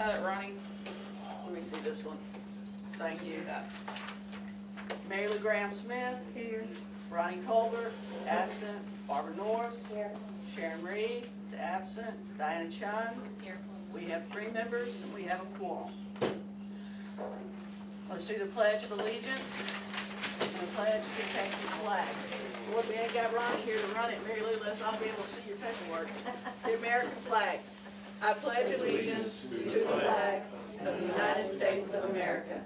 Ronnie. Let me see this one. Thank you. That. Mary Lou Graham Smith. Here. Ronnie Colbert, absent. Barbara Norris. Here. Sharon Reed is absent. Diana Chun. Here. We have 3 members and we have a quorum. Let's do the Pledge of Allegiance and the pledge to Texas flag. Lord, we ain't got Ronnie here to run it, Mary Lou, let's all be able to see your paperwork. The American flag. I pledge allegiance to the flag of the United States of America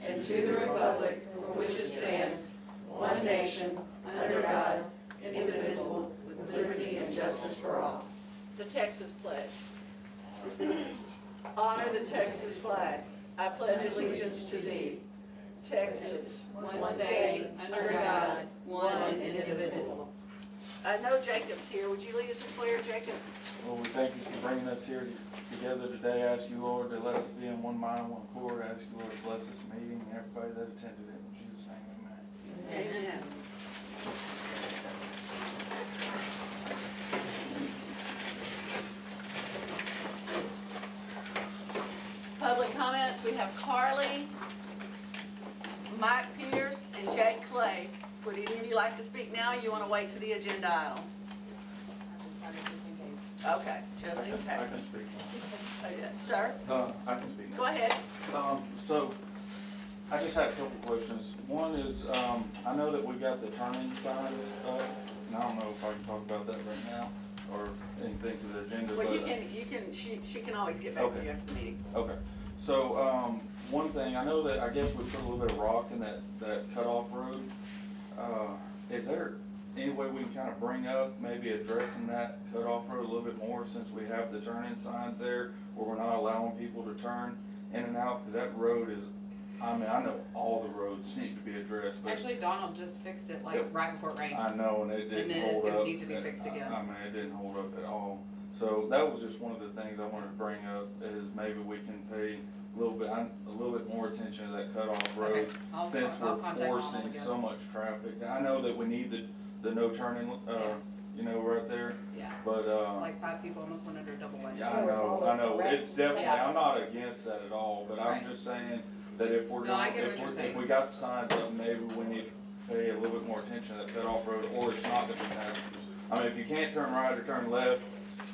and to the republic for which it stands, one nation, under God, indivisible, with liberty and justice for all. The Texas pledge. Honor the Texas flag. I pledge allegiance to thee. Texas, one state, under God, one and indivisible. I know Jacob's here. Would you lead us in prayer, Jacob? Lord, we thank you for bringing us here together today. I ask you, Lord, to let us be in one mind, one accord. I ask you, Lord, to bless this meeting and everybody that attended it. In Jesus' name, amen. Amen. Public comments, we have Carly, Mike Pierce, and Jake Clay. Would any of you like to speak now, or you want to wait to the agenda item? Okay, just in case. I can speak now. Sir? I can speak now. Go ahead. So, I just had a couple questions. One is, I know that we got the turning signs up, and I don't know if I can talk about that right now, or anything to the agenda. Well, but, she can always get back to you after the meeting. Okay. So, one thing, I know that I guess we put a little bit of rock in that cutoff road. Is there any way we can kind of bring up maybe addressing that cutoff road a little bit more, since we have the turn-in signs there, where we're not allowing people to turn in and out? Because that road is, I mean, I know all the roads need to be addressed. But Actually, Donald just fixed it like right before it rained. I know, and it didn't hold up. And then it's going to need to be fixed again. I mean, it didn't hold up at all. So that was just one of the things I wanted to bring up, is maybe we can pay a little bit more attention to that cutoff road, okay. since we're forcing so much traffic. I know that we need the no turning, you know, right there. Yeah. But like 5 people almost went under a double lane. Yeah, I know. It's definitely. Yeah. I'm not against that at all. But Right. I'm just saying that if we're if we got the signs up, maybe we need to pay a little bit more attention to that cutoff road, or it's not going to be passengers. I mean, if you can't turn right or turn left,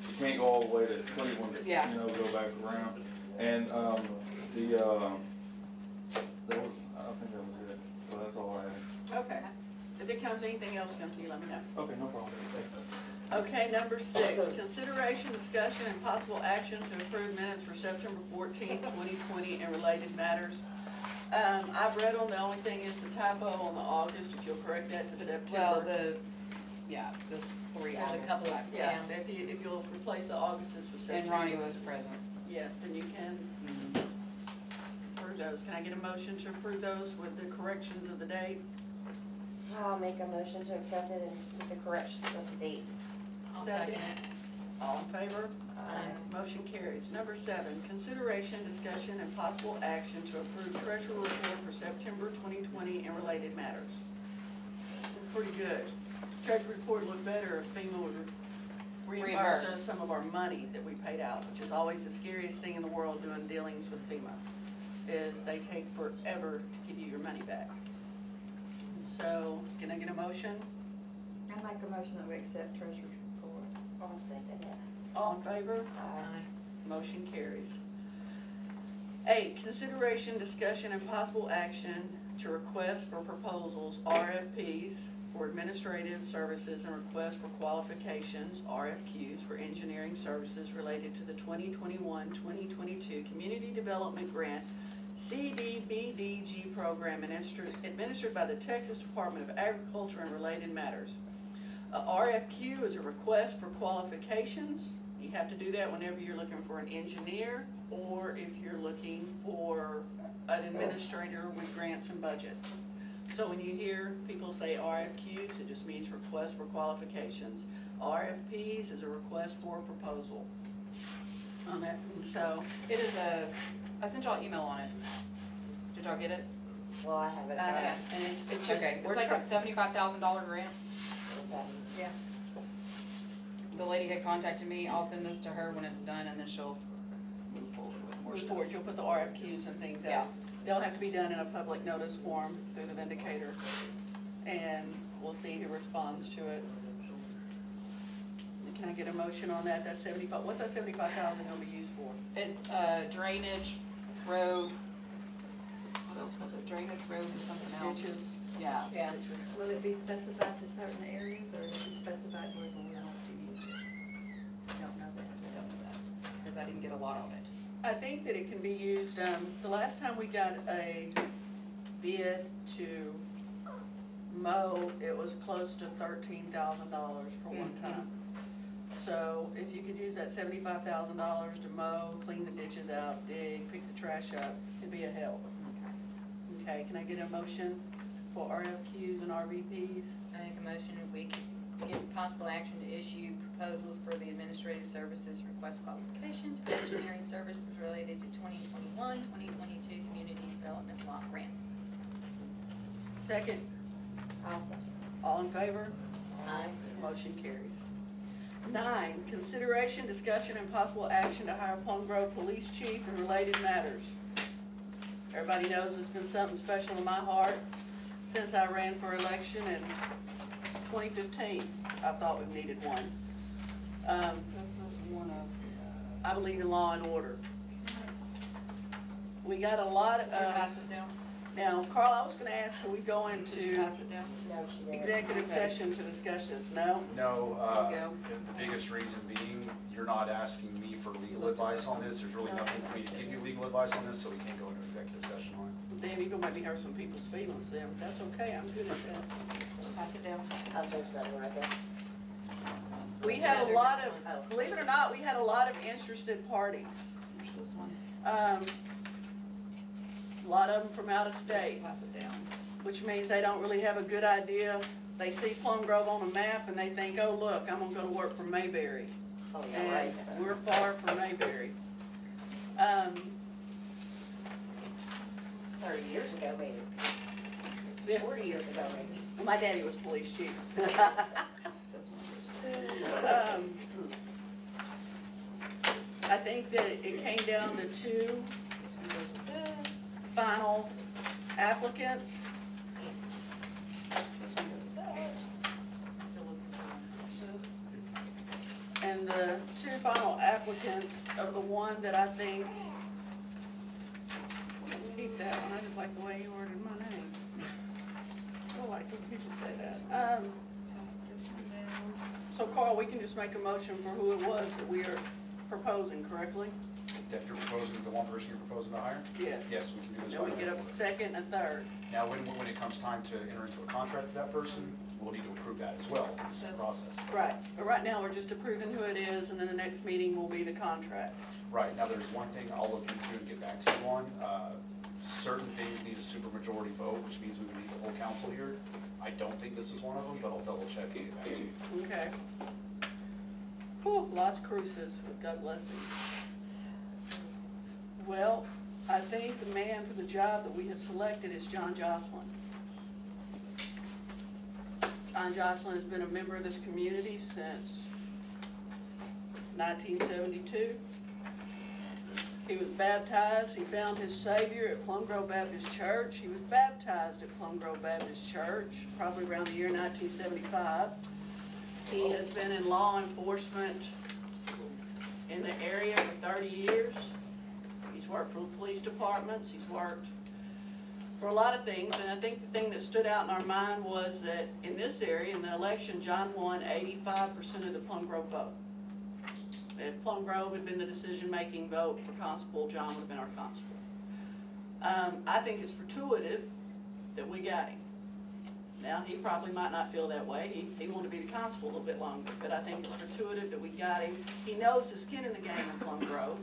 you can't go all the way to Cleveland to Yeah. you know, go back around. And that was, I think that was it. So that's all I had. Okay. If it comes, anything else come to you, let me know. Okay, no problem. Okay, number 6, consideration, discussion, and possible action to approve minutes for September 14th, 2020 and related matters. I've read them. The only thing is the typo on the August, if you'll correct that to September. Well, this 3 There's a August couple, stuff. yes, if you'll replace the August for September. And Ronnie was present. Yes, then you can approve those. Can I get a motion to approve those with the corrections of the date? I'll make a motion to accept it and with the corrections of the date. I'll Second. second it. All in favor? Aye. Motion carries. Number 7, consideration, discussion, and possible action to approve treasury report for September 2020 and related matters. Pretty good. Treasury report would look better if FEMA would reimburse us some of our money that we paid out, which is always the scariest thing in the world doing dealings with FEMA, is they take forever to give you your money back. So, can I get a motion? I make a motion that we accept treasurer's report. I'll second it. All in favor? Aye. Motion carries. 8, consideration, discussion, and possible action to request for proposals, RFPs, for administrative services and requests for qualifications, RFQs, for engineering services related to the 2021-2022 Community Development Grant CDBDG program administered by the Texas Department of Agriculture and related matters. A RFQ is a request for qualifications. You have to do that whenever you're looking for an engineer or if you're looking for an administrator with grants and budgets. So when you hear people say RFQs, it just means request for qualifications. RFPs is a request for a proposal on it. And so It is I sent y'all an email on it. Did y'all get it? Well, I have it. and it's just, Okay, it's like a $75,000 grant. Okay. Yeah. The lady had contacted me. I'll send this to her when it's done, and then she'll move forward with move forward, you'll put the RFQs and things Yeah. out. They'll have to be done in a public notice form through the Vindicator, and we'll see who responds to it. Can I get a motion on that? That's 75, what's that 75,000 gonna be used for? It's drainage, road, what else was it? Drainage, road, and something else. Ditches? Yeah. Yeah. Will it be specified to certain areas, or is it specified where we want to use it? Don't know that. I don't know that, because I didn't get a lot on it. I think that it can be used, the last time we got a bid to mow, it was close to $13,000 for one time. So if you could use that $75,000 to mow, clean the ditches out, dig, pick the trash up, it'd be a help. Okay, can I get a motion for RFQs and RVPs? I make a motion that we give possible action to issue proposals for the administrative services request qualifications for engineering services related to 2021-2022 Community Development Block Grant. Second, Awesome. all in favor? Aye. Motion carries. 9, consideration, discussion, and possible action to hire Plum Grove Police Chief and related matters. Everybody knows it's been something special in my heart since I ran for election in 2015. I thought we needed one. This is one of, I believe in law and order. We got a lot did you of, pass it down? now, Carl, I was gonna ask, can we go Did you into pass it down? No, she didn't. executive Okay. session to discuss this? No? No, There you go. the biggest reason being, you're not asking me for legal advice on this. There's really nothing for me to give you legal advice on this, so we can't go into executive session on it. Damn, you're gonna make me hurt some people's feelings then, but that's okay, I'm good at that. Pass it down. I'll take that one right there. We had a lot Oh. of, believe it or not, we had a lot of interested parties. Here's this one. A lot of them from out of state, Pass it down. which means they don't really have a good idea. They see Plum Grove on a map and they think, oh, look, I'm gonna go to work for Mayberry. Oh, yeah, right. And we're far from Mayberry. 30 years ago, maybe. Yeah. 40 years ago, maybe. My daddy was police chief. This one. I think that it came down to 2 This one goes with this. final applicants. This one goes with that. Still looking for This. And the 2 final applicants of the one that I think, keep that one, I just like the way you ordered my name. I like when people say that. Pass this one down. So Carl, we can just make a motion for who it was that we are proposing, correctly? That you're proposing, the one person you're proposing to hire? Yes. Yes, we can do this. Then we by get a order. second and a third. Now, when it comes time to enter into a contract with that person, we'll need to approve that as well, it's a Yes. process. Right, but right now, we're just approving who it is, and then the next meeting will be the contract. Right, now there's one thing I'll look into and get back to you on. Certain things need a supermajority vote, which means we would need the whole council here. I don't think this is one of them, but I'll double check and get back to you. Okay. Whew, Las Cruces, God bless him. Well, I think the man for the job that we have selected is John Joslin. John Joslin has been a member of this community since 1972. He was baptized, he found his Savior at Plum Grove Baptist Church. He was baptized at Plum Grove Baptist Church, probably around the year 1975. He has been in law enforcement in the area for 30 years. He's worked for police departments, he's worked for a lot of things, and I think the thing that stood out in our mind was that in this area, in the election, John won 85% of the Plum Grove vote. If Plum Grove had been the decision-making vote for Constable, John would have been our Constable. I think it's fortuitous that we got him. Now, he probably might not feel that way. He wanted to be the Constable a little bit longer, but I think it's fortuitous that we got him. He knows the skin in the game in Plum Grove.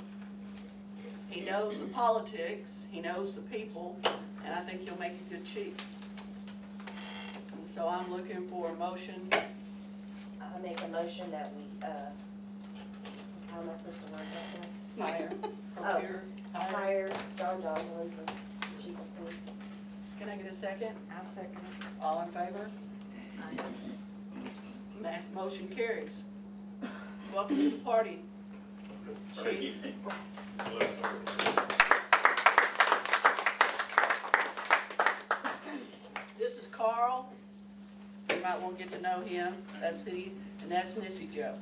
He knows the politics, he knows the people, and I think he'll make a good chief. And so I'm looking for a motion. I'll make a motion that we, how am I supposed to word that Hire. Oh. Procure. now? Hire John Joslin for chief of police. Can I get a second? I'll second it. All in favor? Motion carries. Welcome to the party. Chief. This is Carl. You might want to get to know him. That's City, and that's Missy Joe.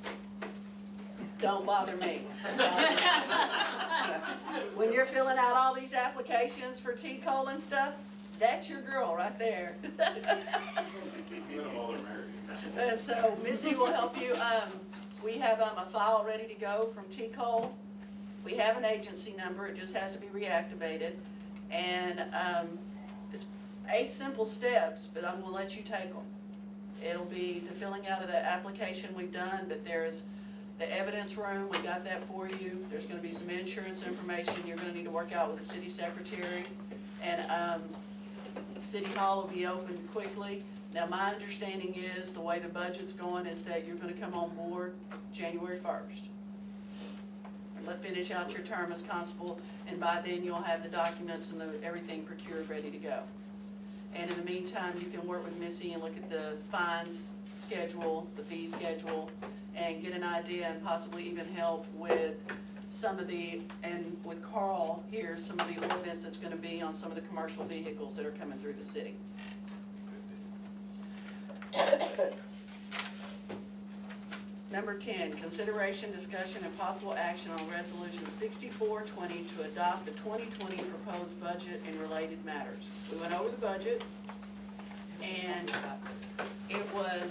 Don't bother me. When you're filling out all these applications for T-Cole and stuff, that's your girl right there. And so Missy will help you. We have a file ready to go from T-Cole. We have an agency number. It just has to be reactivated. And it's 8 simple steps, but I'm going to let you take them. It'll be the filling out of the application we've done, but there's the evidence room. We got that for you. There's going to be some insurance information you're going to need to work out with the city secretary. And City Hall will be open quickly. Now, my understanding is the way the budget's going is that you're going to come on board January 1st. Let's finish out your term as constable, and by then you'll have the documents and everything procured, ready to go. And in the meantime, you can work with Missy and look at the fines schedule, the fee schedule, and get an idea and possibly even help with some of the, and with Carl here, some of the ordinance that's going to be on some of the commercial vehicles that are coming through the city. Number 10, consideration, discussion, and possible action on Resolution 6420 to adopt the 2020 proposed budget and related matters. We went over the budget, and it was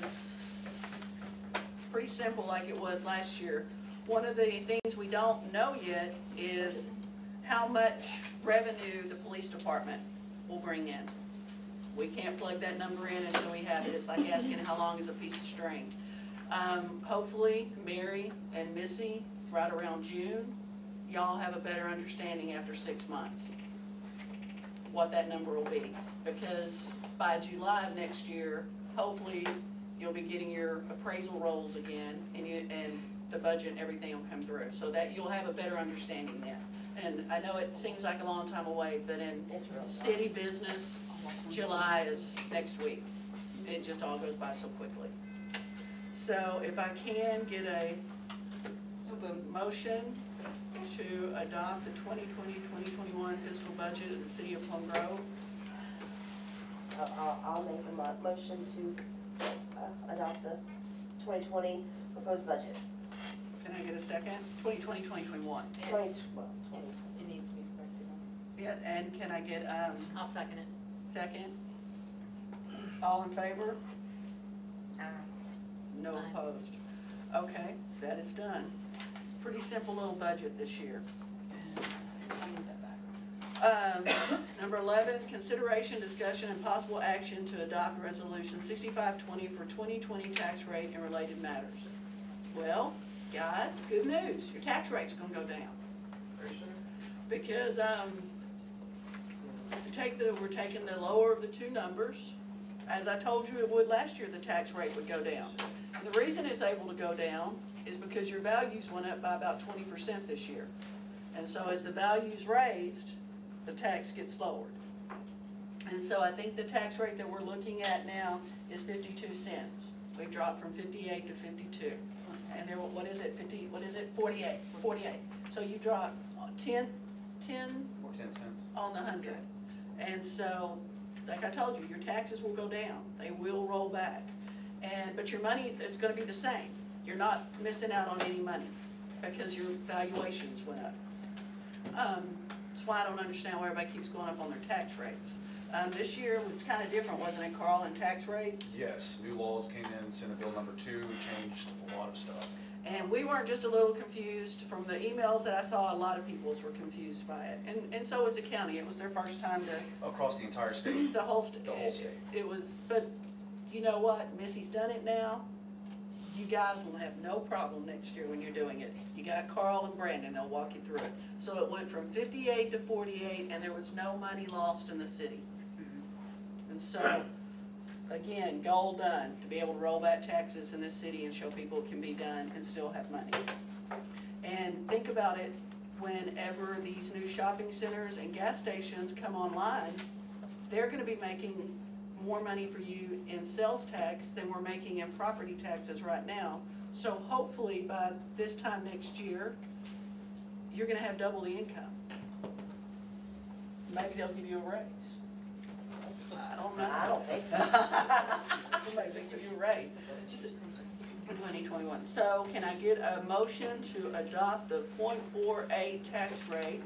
pretty simple like it was last year. One of the things we don't know yet is how much revenue the police department will bring in. We can't plug that number in until we have it. It's like asking how long is a piece of string. Hopefully, Mary and Missy, right around June, y'all have a better understanding after 6 months what that number will be. Because by July of next year, hopefully, you'll be getting your appraisal rolls again, and the budget and everything will come through. So that you'll have a better understanding then. And I know it seems like a long time away, but in city business, July is next week. It just all goes by so quickly. So if I can get a motion to adopt the 2020-2021 fiscal budget of the city of Plum Grove. I'll make a motion to adopt the 2020 proposed budget. Can I get a second? 2020-2021. It needs to be corrected. Yeah, and can I get I'll second it. second? All in favor? No Aye. opposed. Okay, that is done. Pretty simple little budget this year. Number 11, consideration, discussion, and possible action to adopt resolution 6520 for 2020 tax rate and related matters. Well, guys, good news. Your tax rate's going to go down. Because we're taking the lower of the two numbers. As I told you it would last year, the tax rate would go down. And the reason it's able to go down is because your values went up by about 20% this year. And so as the value's raised, the tax gets lowered. And so I think the tax rate that we're looking at now is 52 cents. We dropped from 58 to 52. And there, what is it, 50, what is it, 48, 48. So you dropped 10 cents. on the 100. And so, like I told you, your taxes will go down. They will roll back. But your money is going to be the same. You're not missing out on any money because your valuations went up. That's why I don't understand why everybody keeps going up on their tax rates. This year was kind of different, wasn't it, Carl, in tax rates? Yes, new laws came in, Senate Bill number 2, changed a lot of stuff. And we weren't just a little confused. From the emails that I saw, a lot of people were confused by it. And so was the county. It was their first time to... Across the entire state. The whole state. The whole state. It was, but you know what? Missy's done it now. You guys will have no problem next year when you're doing it. You got Carl and Brandon, they'll walk you through it. So it went from 58 to 48, and there was no money lost in the city. And so, again, goal done, to be able to roll back taxes in this city and show people it can be done and still have money. And think about it, whenever these new shopping centers and gas stations come online, they're going to be making more money for you in sales tax than we're making in property taxes right now. So hopefully by this time next year, you're gonna have double the income. Maybe they'll give you a raise. I don't know. I don't think so. Maybe they give you a raise. In 2021. So can I get a motion to adopt the .48 tax rate,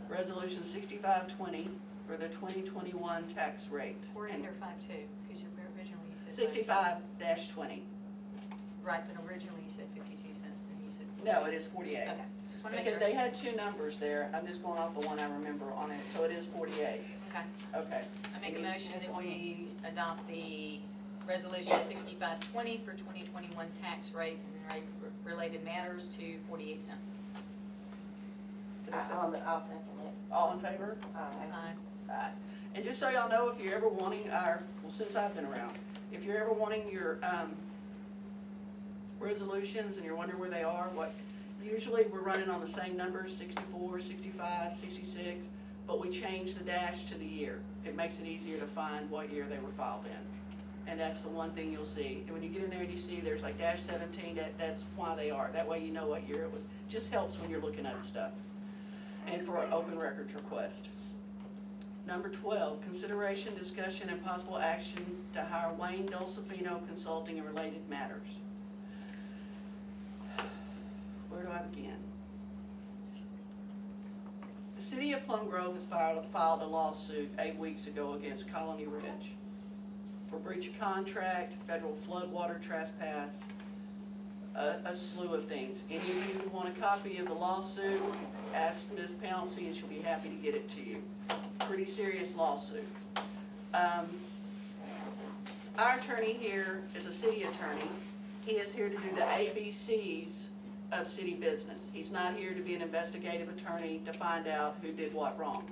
resolution 6520 for the 2021 tax rate? We're under 5.2, because originally you said. 65-20. Right, but originally you said 52 cents, then you said. No, it is 48. Okay, just want to make Because sure. they had two numbers there. I'm just going off the one I remember on it. So it is 48. Okay, Okay. I make a motion that we adopt the resolution 6520 for 2021 tax rate and rate related matters to 48 cents. Did I say- I'll second it. All in favor? Aye. Aye. And just so y'all know, if you're ever wanting our, well, since I've been around, if you're ever wanting your resolutions and you're wondering where they are, usually we're running on the same numbers, 64, 65, 66, but we change the dash to the year. It makes it easier to find what year they were filed in. And that's the one thing you'll see. And when you get in there and you see there's like dash 17, that's why they are. That way you know what year it was. Just helps when you're looking at stuff. And for an open records request. Number 12, consideration, discussion, and possible action to hire Wayne Dolcefino Consulting and Related Matters. Where do I begin? The city of Plum Grove has filed a lawsuit 8 weeks ago against Colony Ridge for breach of contract, federal floodwater trespass, a slew of things. Any of you who want a copy of the lawsuit, ask Ms. Pouncey and she'll be happy to get it to you. Pretty serious lawsuit. Our attorney here is a city attorney. He is here to do the ABCs of city business. He's not here to be an investigative attorney to find out who did what wrong.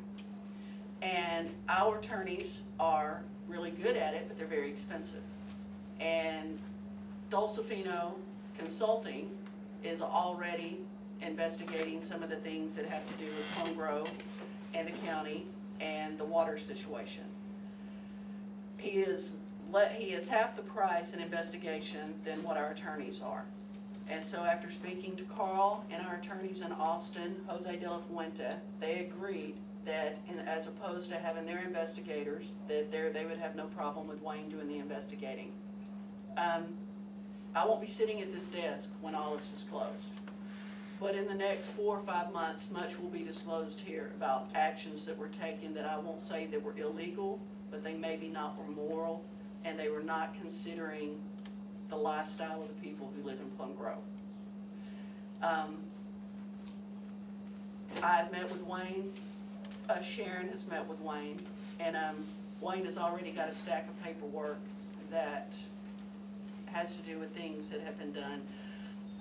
And our attorneys are really good at it, but they're very expensive. And Dolcefino Consulting is already investigating some of the things that have to do with Plum Grove and the county and the water situation. He is half the price in investigation than what our attorneys are. And so after speaking to Carl and our attorneys in Austin, Jose de la Fuente, they agreed that as opposed to having their investigators, that they would have no problem with Wayne doing the investigating. I won't be sitting at this desk when all is disclosed. But in the next 4 or 5 months, much will be disclosed here about actions that were taken that I won't say that were illegal, but they maybe not were moral, and they were not considering the lifestyle of the people who live in Plum Grove. I've met with Wayne, Sharon has met with Wayne, and Wayne has already got a stack of paperwork that has to do with things that have been done.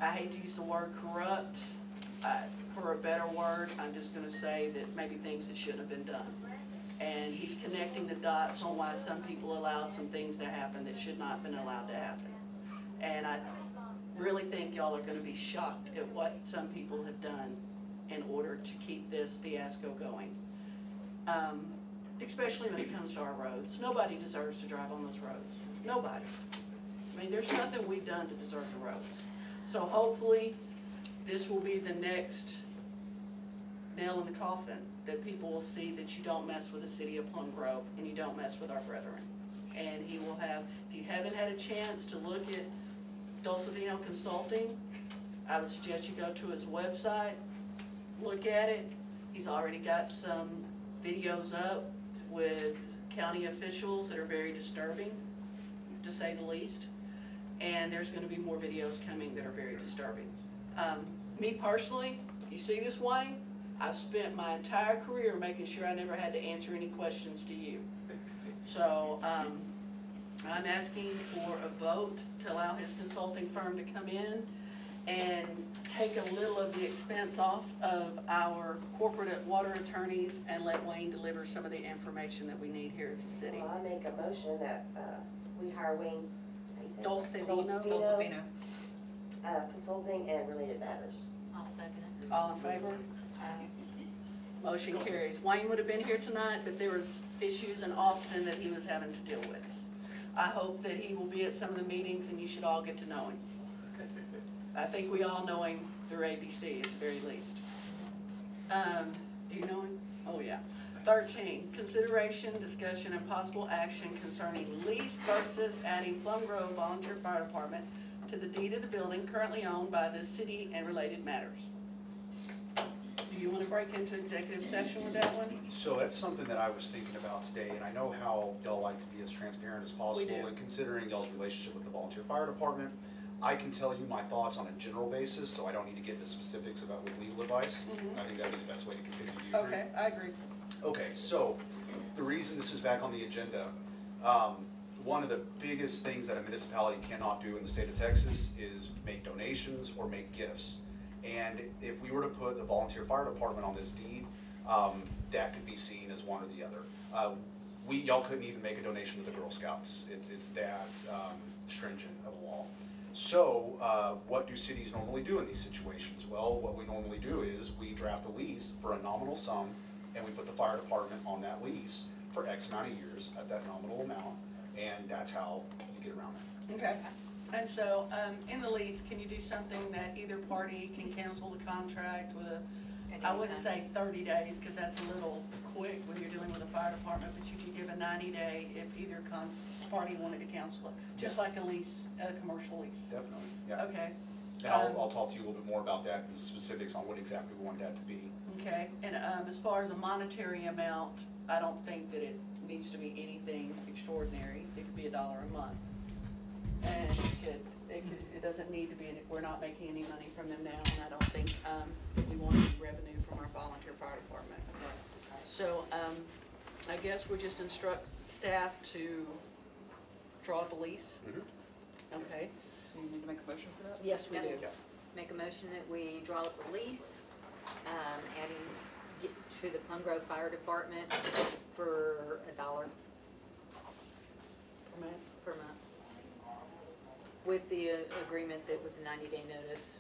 I hate to use the word corrupt. For a better word, I'm just going to say that maybe things that shouldn't have been done. And he's connecting the dots on why some people allowed some things to happen that should not have been allowed to happen. And I really think y'all are going to be shocked at what some people have done in order to keep this fiasco going. Especially when it comes to our roads. Nobody deserves to drive on those roads. Nobody. I mean, there's nothing we've done to deserve the roads. So hopefully, this will be the next nail in the coffin, that people will see that you don't mess with the city of Plum Grove and you don't mess with our brethren. And he will have, if you haven't had a chance to look at Dolcefino Consulting, I would suggest you go to his website, look at it. He's already got some videos up with county officials that are very disturbing, to say the least. And there's going to be more videos coming that are very disturbing. Me personally, you see this, Wayne? I've spent my entire career making sure I never had to answer any questions to you. So I'm asking for a vote to allow his consulting firm to come in and take a little of the expense off of our corporate water attorneys and let Wayne deliver some of the information that we need here as a city. Well, I make a motion that we hire Wayne Dolcefino. Dolcefino. Consulting and Related Matters. I'll second it. All in favor? Motion carries. Wayne would have been here tonight, but there was issues in Austin that he was having to deal with. I hope that he will be at some of the meetings and you should all get to know him. I think we all know him through ABC at the very least. Do you know him? Oh, yeah. 13, consideration, discussion, and possible action concerning lease versus adding Plum Grove Volunteer Fire Department to the deed of the building currently owned by the city and related matters. Do you want to break into executive session with that one? So that's something that I was thinking about today, and I know how y'all like to be as transparent as possible. do. And considering y'all's relationship with the volunteer fire department, I can tell you my thoughts on a general basis, so I don't need to get into specifics about with legal advice. I think that'd be the best way to continue. Do you agree? Okay, I agree. Okay, so the reason this is back on the agenda, one of the biggest things that a municipality cannot do in the state of Texas is make donations or make gifts. And if we were to put the volunteer fire department on this deed, that could be seen as one or the other. Y'all couldn't even make a donation to the Girl Scouts. It's that stringent of a law. So what do cities normally do in these situations? Well, what we normally do is we draft a lease for a nominal sum, and we put the fire department on that lease for X amount of years at that nominal amount, and that's how you get around it. Okay. And so, in the lease, can you do something that either party can cancel the contract with I wouldn't say 30 days, because that's a little quick when you're dealing with a fire department, but you could give a 90-day if either party wanted to cancel it, just like a lease, a commercial lease. Definitely, yeah. Okay. And I'll talk to you a little bit more about that, the specifics on what exactly we want that to be. Okay, and as far as a monetary amount, I don't think that it needs to be anything extraordinary. It could be $1 a month. And it doesn't need to be, we're not making any money from them now, and I don't think that we want any revenue from our volunteer fire department. So I guess we just instruct staff to draw the lease. Okay, So you need to make a motion for that? yes, we do. Make a motion that we draw up a lease, adding to the Plum Grove Fire Department for $1 per month. With the agreement that with the 90-day notice,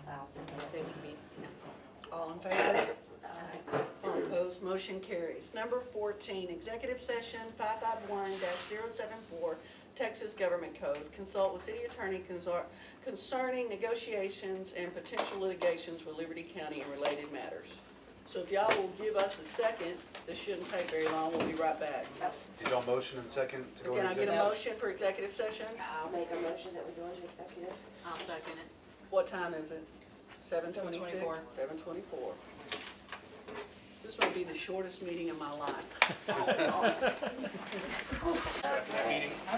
I'll second they it. would be, All in favor? All opposed, motion carries. Number 14, executive session 551-074, Texas Government Code. Consult with city attorney concerning negotiations and potential litigations with Liberty County and related matters. So if y'all will give us a second, this shouldn't take very long, we'll be right back. Did y'all motion and second to go Can into I get a executive? motion for executive session? I'll make a motion that we go into executive. I'll second it. What time is it? 7:26? 7:24. 7:24. This will be the shortest meeting of my life. I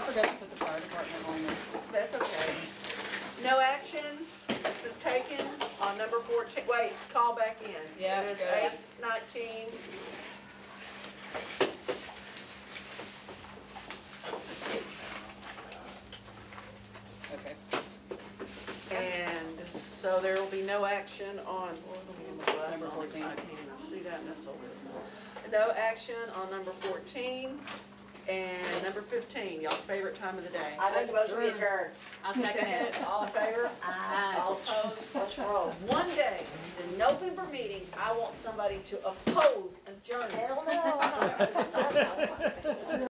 forgot to put the fire department on there. That's okay. No action is taken on number 14. Wait, call back in. Yeah, It is go ahead. 8:19. Okay. And so there will be no action on, Number 14. I can't even see that, and that's over. No action on number 14 and number 15, y'all's favorite time of the day. I make a motion to adjourn. I'll second it. All in favor? Aye. All opposed? Let's roll. One day, the November meeting, I want somebody to oppose adjournment. Hell no.